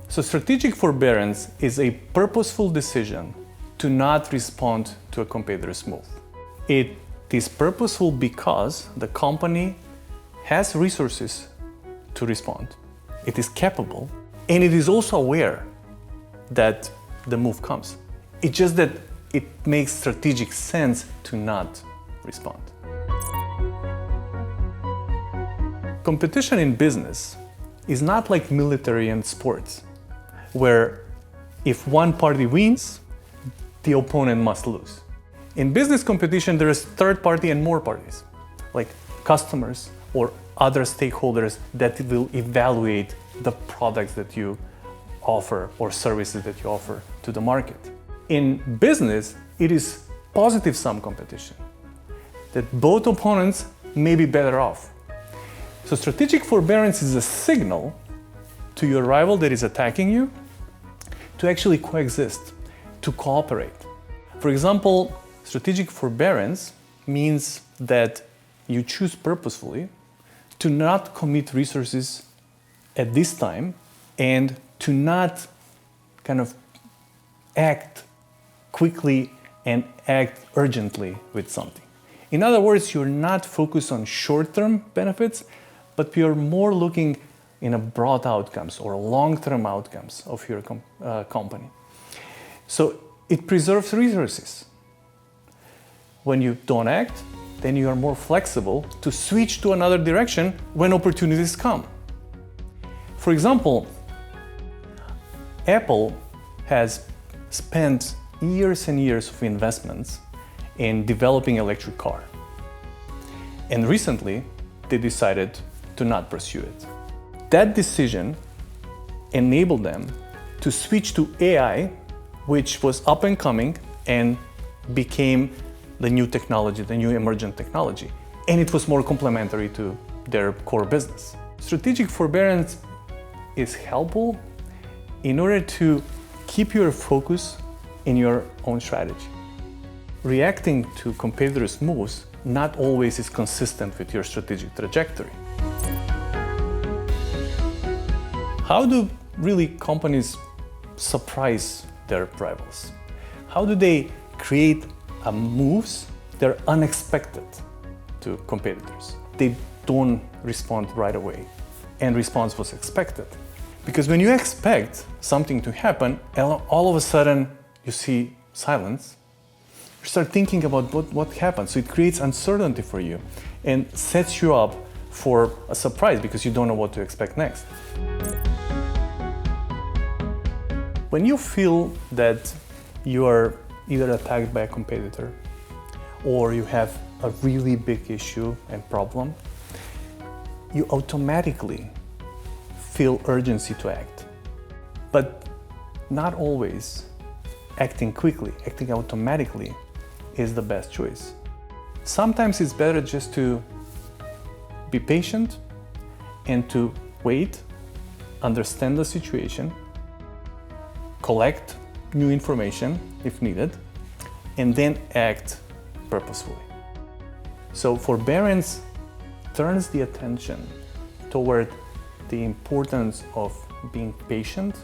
So strategic forbearance is a purposeful decision to not respond to a competitor's move. It is purposeful because the company has resources to respond. It is capable, and it is also aware that the move comes. It's just that it makes strategic sense to not respond. Competition in business is not like military and sports, where if one party wins, the opponent must lose. In business competition, there is third party and more parties, like customers or other stakeholders that will evaluate the products that you offer or services that you offer to the market. In business, it is positive sum competition, that both opponents may be better off. So strategic forbearance is a signal to your rival that is attacking you to actually coexist, to cooperate. For example, strategic forbearance means that you choose purposefully to not commit resources at this time and to not kind of act quickly and act urgently with something. In other words, you're not focused on short-term benefits, but you're more looking in a broad outcomes or long-term outcomes of your company. So it preserves resources. When you don't act, then you are more flexible to switch to another direction when opportunities come. For example, Apple has spent years and years of investments in developing an electric car. And recently, they decided to not pursue it. That decision enabled them to switch to AI, which was up and coming and became the new technology, the new emergent technology. And it was more complementary to their core business. Strategic forbearance is helpful in order to keep your focus in your own strategy. Reacting to competitors' moves not always is consistent with your strategic trajectory. How do really companies surprise their rivals? How do they create moves that are unexpected to competitors? They don't respond right away, and response was expected. Because when you expect something to happen, all of a sudden you see silence, you start thinking about what happened. So it creates uncertainty for you and sets you up for a surprise because you don't know what to expect next. When you feel that you are either attacked by a competitor or you have a really big issue and problem, you automatically feel urgency to act. But not always acting quickly, acting automatically is the best choice. Sometimes it's better just to be patient and to wait, understand the situation, collect new information if needed, and then act purposefully. So forbearance turns the attention toward the importance of being patient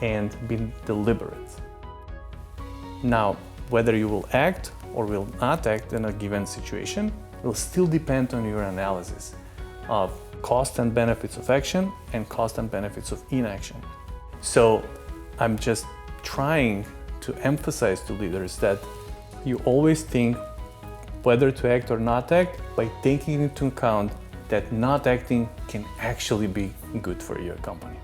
and being deliberate. Now, whether you will act or will not act in a given situation will still depend on your analysis of cost and benefits of action and cost and benefits of inaction. So I'm just trying to emphasize to leaders that you always think whether to act or not act by taking into account that not acting can actually be good for your company.